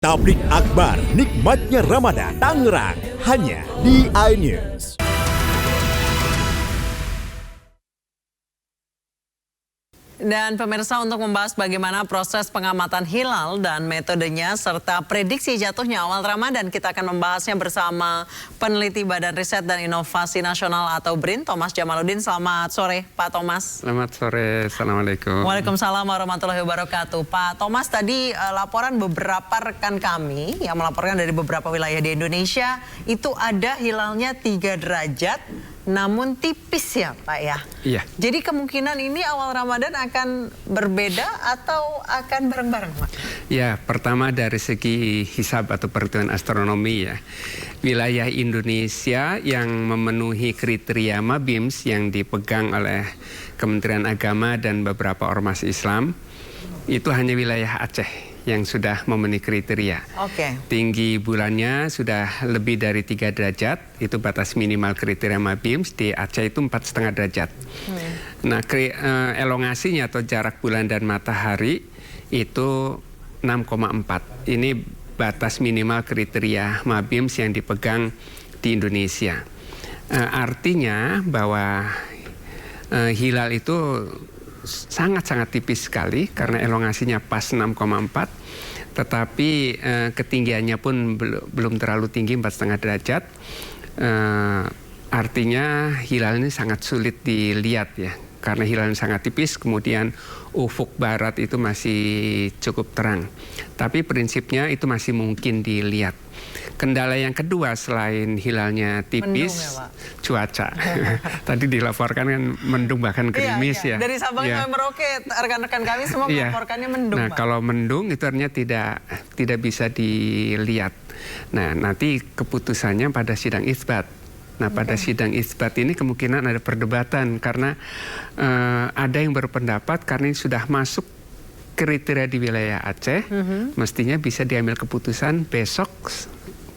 Tablik Akbar, nikmatnya Ramadan, Tangerang, hanya di iNews. Dan pemirsa, untuk membahas bagaimana proses pengamatan hilal dan metodenya serta prediksi jatuhnya awal Ramadan, kita akan membahasnya bersama peneliti Badan Riset dan Inovasi Nasional atau BRIN, Thomas Jamaluddin. Selamat sore, Pak Thomas. Selamat sore, Assalamualaikum. Waalaikumsalam warahmatullahi wabarakatuh. Pak Thomas, tadi laporan beberapa rekan kami yang melaporkan dari beberapa wilayah di Indonesia, itu ada hilalnya 3 derajat. Namun tipis ya Pak ya? Iya. Jadi kemungkinan ini awal Ramadan akan berbeda atau akan bareng-bareng Pak? Ya, pertama dari segi hisab atau perhitungan astronomi ya. Wilayah Indonesia yang memenuhi kriteria MABIMS yang dipegang oleh Kementerian Agama dan beberapa ormas Islam, itu hanya wilayah Aceh yang sudah memenuhi kriteria. Oke. Tinggi bulannya sudah lebih dari 3 derajat, itu batas minimal kriteria MABIMS. Di Aceh itu 4,5 derajat. Nah, elongasinya atau jarak bulan dan matahari itu 6,4. Ini batas minimal kriteria MABIMS yang dipegang di Indonesia. Artinya bahwa hilal itu sangat-sangat tipis sekali karena elongasinya pas 6,4, tetapi ketinggiannya pun belum terlalu tinggi, 4,5 derajat. Artinya hilal ini sangat sulit dilihat ya, karena hilalnya sangat tipis, kemudian ufuk barat itu masih cukup terang. Tapi prinsipnya itu masih mungkin dilihat. Kendala yang kedua selain hilalnya tipis, mendung ya, Pak? Cuaca. Tadi dilaporkan kan mendung bahkan gerimis ya. Dari Sabang sampai Merauke, rekan-rekan kami semua melaporkannya mendung, Nah, Pak. kalau mendung itu artinya tidak bisa dilihat. Nah, nanti keputusannya pada sidang isbat. Nah, pada sidang isbat ini kemungkinan ada perdebatan karena ada yang berpendapat karena ini sudah masuk kriteria di wilayah Aceh, mestinya bisa diambil keputusan besok,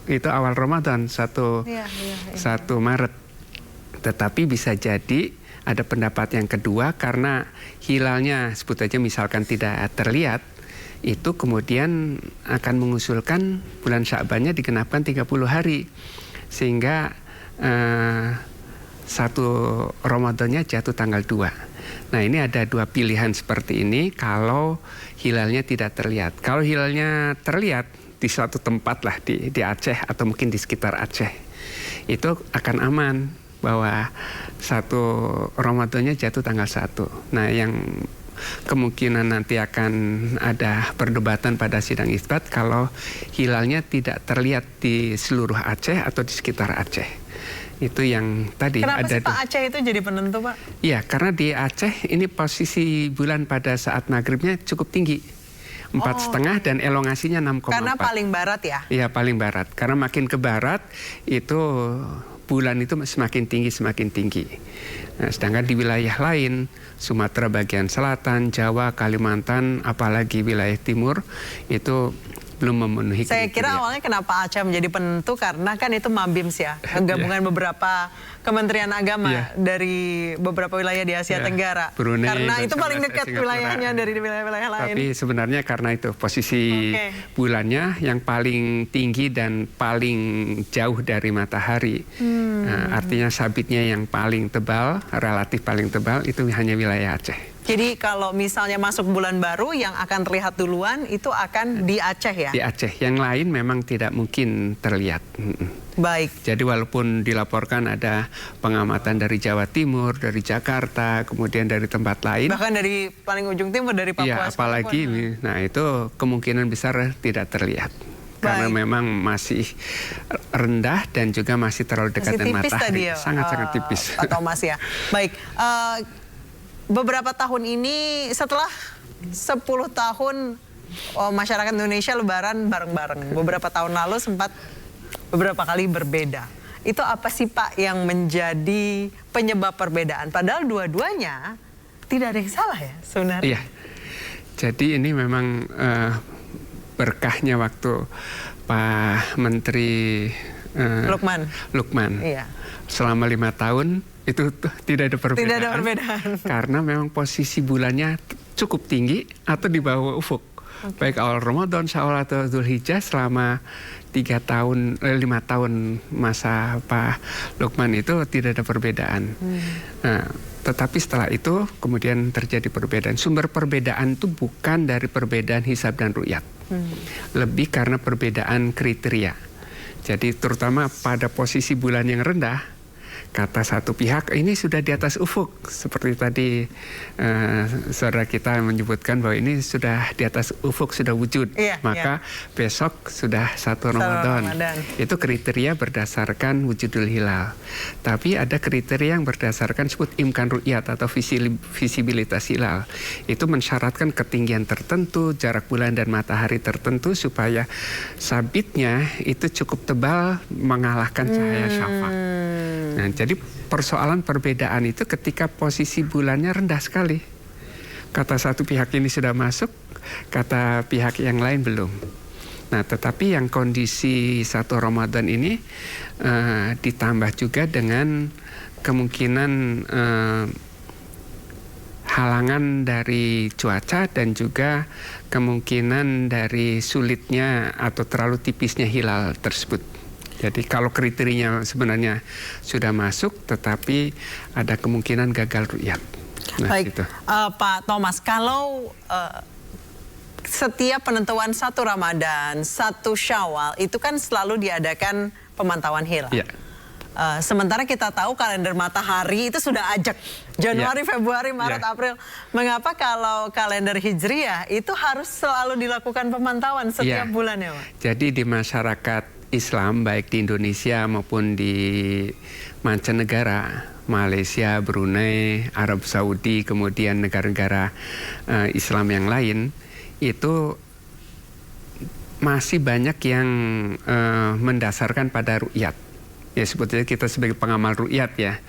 itu awal Ramadan 1 Maret. Tetapi bisa jadi ada pendapat yang kedua karena hilalnya sebut aja misalkan tidak terlihat, itu kemudian akan mengusulkan bulan Sya'bannya digenapkan 30 hari. Sehingga 1 Ramadannya jatuh tanggal 2. Nah, ini ada 2 pilihan seperti ini kalau hilalnya tidak terlihat. Kalau hilalnya terlihat di suatu tempat lah di Aceh atau mungkin di sekitar Aceh, itu akan aman bahwa 1 Ramadannya jatuh tanggal 1. Nah, yang kemungkinan nanti akan ada perdebatan pada sidang isbat kalau hilalnya tidak terlihat di seluruh Aceh atau di sekitar Aceh. Itu yang tadi. Kenapa sih Pak Aceh itu jadi penentu, Pak? Iya, karena di Aceh ini posisi bulan pada saat maghribnya cukup tinggi. 4,5 dan elongasinya 6,4. Karena paling barat ya? Iya, paling barat. Karena makin ke barat itu bulan itu semakin tinggi. Nah, sedangkan di wilayah lain, Sumatera bagian selatan, Jawa, Kalimantan, apalagi wilayah timur, itu belum memenuhi kriteria. Saya kira awalnya kenapa Aceh menjadi penentu karena kan itu MABIMS ya, gabungan beberapa Kementerian Agama dari beberapa wilayah di Asia Tenggara. Brunei, karena itu paling dekat Singapura, wilayahnya dari wilayah-wilayah lain. Tapi sebenarnya karena itu posisi bulannya yang paling tinggi dan paling jauh dari matahari. Nah, artinya sabitnya yang paling tebal, relatif paling tebal itu hanya wilayah Aceh. Jadi kalau misalnya masuk bulan baru yang akan terlihat duluan itu akan di Aceh ya? Di Aceh, yang lain memang tidak mungkin terlihat. Baik. Jadi walaupun dilaporkan ada pengamatan dari Jawa Timur, dari Jakarta, kemudian dari tempat lain. Bahkan dari paling ujung timur, dari Papua. Iya, apalagi, nah itu kemungkinan besar tidak terlihat. Karena memang masih rendah dan juga masih terlalu dekat dengan matahari. Sangat-sangat tipis. Pak Thomas ya. Baik. Beberapa tahun ini setelah 10 tahun masyarakat Indonesia lebaran bareng-bareng. Beberapa tahun lalu sempat beberapa kali berbeda. Itu apa sih Pak yang menjadi penyebab perbedaan? Padahal dua-duanya tidak ada yang salah ya sebenarnya. Iya. Jadi ini memang berkahnya waktu Pak Menteri Lukman. Iya. Selama 5 tahun itu tidak ada perbedaan. Tidak ada perbedaan. Karena memang posisi bulannya cukup tinggi atau di bawah ufuk. baik awal Ramadan, Syawal atau Dzulhijjah selama 5 tahun masa Pak Lukman itu tidak ada perbedaan. Nah, tetapi setelah itu kemudian terjadi perbedaan. Sumber perbedaan itu bukan dari perbedaan hisab dan ru'yat, lebih karena perbedaan kriteria. Jadi terutama pada posisi bulan yang rendah, kata satu pihak ini sudah di atas ufuk, seperti tadi saudara kita menyebutkan bahwa ini sudah di atas ufuk, sudah wujud, maka besok sudah 1 Ramadan. Itu kriteria berdasarkan wujudul hilal. Tapi ada kriteria yang berdasarkan sebut imkan ru'yat atau visibilitas hilal. Itu mensyaratkan ketinggian tertentu, jarak bulan dan matahari tertentu supaya sabitnya itu cukup tebal mengalahkan cahaya syafaq. Nah, jadi persoalan perbedaan itu ketika posisi bulannya rendah sekali. Kata satu pihak ini sudah masuk, kata pihak yang lain belum. Nah, tetapi yang kondisi 1 Ramadan ini ditambah juga dengan kemungkinan halangan dari cuaca dan juga kemungkinan dari sulitnya atau terlalu tipisnya hilal tersebut. Jadi kalau kriterianya sebenarnya sudah masuk, tetapi ada kemungkinan gagal ru'yat. Nah, baik, gitu. Pak Thomas, kalau setiap penentuan 1 Ramadan, 1 Syawal, itu kan selalu diadakan pemantauan hilal. Ya. Sementara kita tahu kalender matahari itu sudah ajak. Januari, Februari, Maret, April. Mengapa kalau kalender Hijriah itu harus selalu dilakukan pemantauan setiap bulannya, Pak? Jadi di masyarakat Islam baik di Indonesia maupun di mancanegara, Malaysia, Brunei, Arab Saudi, kemudian negara-negara Islam yang lain, itu masih banyak yang mendasarkan pada ru'yat. Ya sebetulnya kita sebagai pengamal ru'yat ya,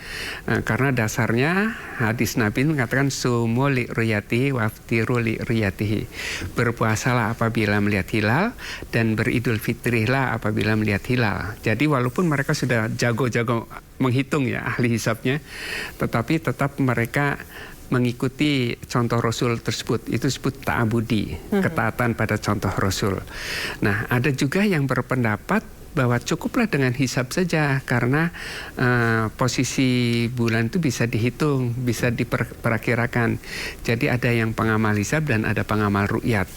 karena dasarnya hadis Nabi mengatakan sumu li ru'yatihi waftiru li ru'yatihi, berpuasalah apabila melihat hilal dan beridul fitrilah apabila melihat hilal. Jadi walaupun mereka sudah jago-jago menghitung ya ahli hisabnya, tetapi tetap mereka mengikuti contoh Rasul tersebut. Itu disebut ta'abudi, ketaatan pada contoh Rasul. Nah, ada juga yang berpendapat bahwa cukuplah dengan hisab saja karena posisi bulan itu bisa dihitung, bisa diperakirakan. Jadi ada yang pengamal hisab dan ada pengamal ru'yat.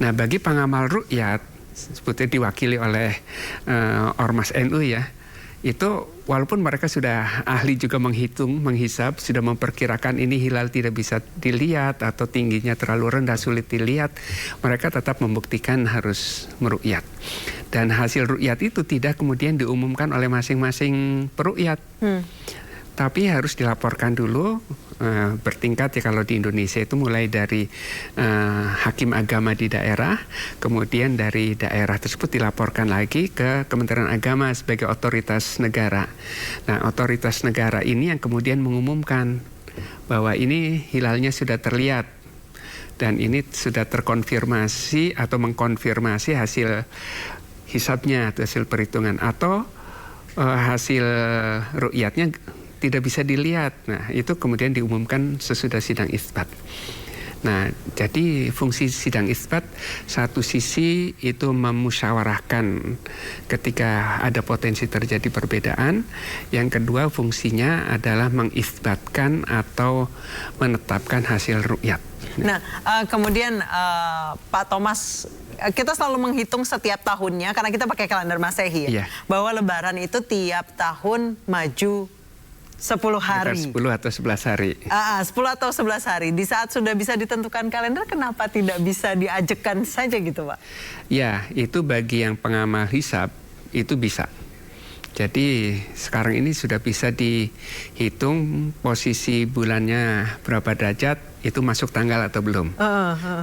Nah, bagi pengamal ru'yat sebetulnya diwakili oleh Ormas NU ya, itu walaupun mereka sudah ahli juga menghitung, menghisab, sudah memperkirakan ini hilal tidak bisa dilihat atau tingginya terlalu rendah sulit dilihat, mereka tetap membuktikan harus meru'yat. Dan hasil ru'yat itu tidak kemudian diumumkan oleh masing-masing peru'yat. Tapi harus dilaporkan dulu, bertingkat ya kalau di Indonesia itu mulai dari hakim agama di daerah, kemudian dari daerah tersebut dilaporkan lagi ke Kementerian Agama sebagai otoritas negara. Nah, otoritas negara ini yang kemudian mengumumkan bahwa ini hilalnya sudah terlihat dan ini sudah terkonfirmasi atau mengkonfirmasi hasil hisabnya atau hasil perhitungan atau hasil ru'yatnya tidak bisa dilihat. Nah, itu kemudian diumumkan sesudah sidang isbat. Nah, jadi fungsi sidang isbat satu sisi itu memusyawarahkan ketika ada potensi terjadi perbedaan. Yang kedua fungsinya adalah mengisbatkan atau menetapkan hasil ru'yat. Nah, kemudian Pak Thomas, kita selalu menghitung setiap tahunnya karena kita pakai kalender Masehi ya, bahwa Lebaran itu tiap tahun maju 10 hari. 10 atau 11 hari. 10 atau 11 hari. Di saat sudah bisa ditentukan kalender, kenapa tidak bisa diajekan saja gitu, Pak? Ya, itu bagi yang pengamal hisab, itu bisa. Jadi sekarang ini sudah bisa dihitung posisi bulannya berapa derajat, itu masuk tanggal atau belum.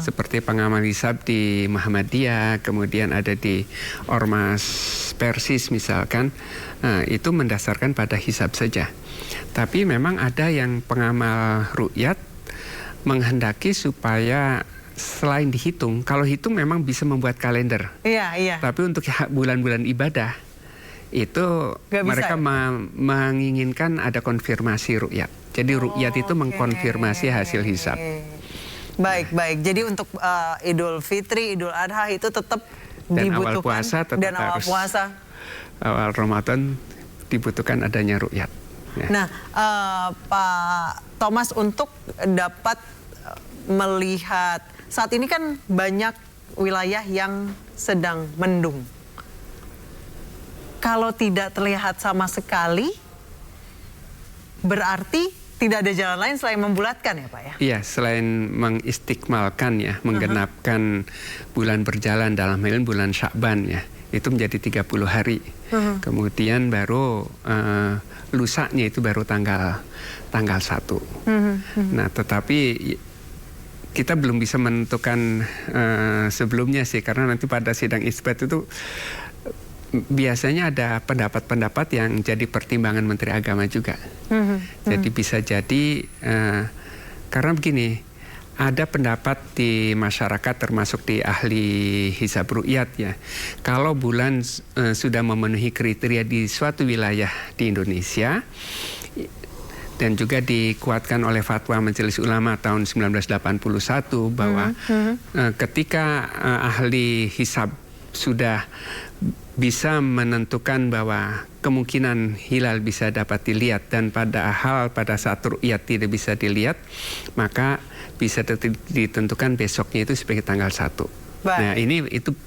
Seperti pengamal hisab di Muhammadiyah, kemudian ada di Ormas Persis misalkan, itu mendasarkan pada hisab saja. Tapi memang ada yang pengamal ru'yat menghendaki supaya selain dihitung, kalau hitung memang bisa membuat kalender. Iya. Tapi untuk bulan-bulan ibadah, itu mereka menginginkan ada konfirmasi ru'yat. Jadi ru'yat itu mengkonfirmasi hasil hisab. Baik, baik. Jadi untuk Idul Fitri, Idul Adha itu tetap Dan dibutuhkan. awal puasa tetap dan awal harus. puasa. Awal Ramadan dibutuhkan adanya ru'yat. Ya. Nah, Pak Thomas, untuk dapat melihat, saat ini kan banyak wilayah yang sedang mendung. Kalau tidak terlihat sama sekali, berarti tidak ada jalan lain selain membulatkan ya Pak ya? Iya, selain mengistikmalkan ya, menggenapkan bulan berjalan dalam hal ini bulan Sya'ban ya, itu menjadi 30 hari. Kemudian baru lusanya itu baru tanggal 1. Nah, tetapi kita belum bisa menentukan sebelumnya sih, karena nanti pada sidang isbat itu biasanya ada pendapat-pendapat yang jadi pertimbangan Menteri Agama juga. Jadi bisa jadi karena begini, ada pendapat di masyarakat termasuk di ahli hisab ru'yat ya. Kalau bulan sudah memenuhi kriteria di suatu wilayah di Indonesia dan juga dikuatkan oleh fatwa Majelis Ulama tahun 1981 bahwa ketika ahli hisab sudah bisa menentukan bahwa kemungkinan hilal bisa dapat dilihat dan pada saat ru'yat tidak bisa dilihat, maka bisa ditentukan besoknya itu sebagai tanggal 1. Baik. Nah, itu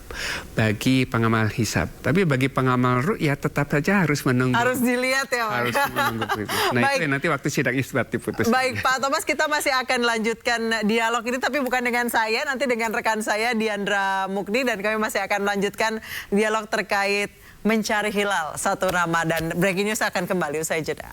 bagi pengamal hisab. Tapi bagi pengamal ru'yat tetap saja harus menunggu. Harus dilihat ya Pak. Harus menunggu. Nah, Baik. itu nanti waktu sidang isbat diputus. Baik Pak Thomas, kita masih akan lanjutkan dialog ini, tapi bukan dengan saya, nanti dengan rekan saya Diandra Mukni, dan kami masih akan melanjutkan dialog terkait mencari hilal 1 Ramadan. Breaking News akan kembali usai jeda.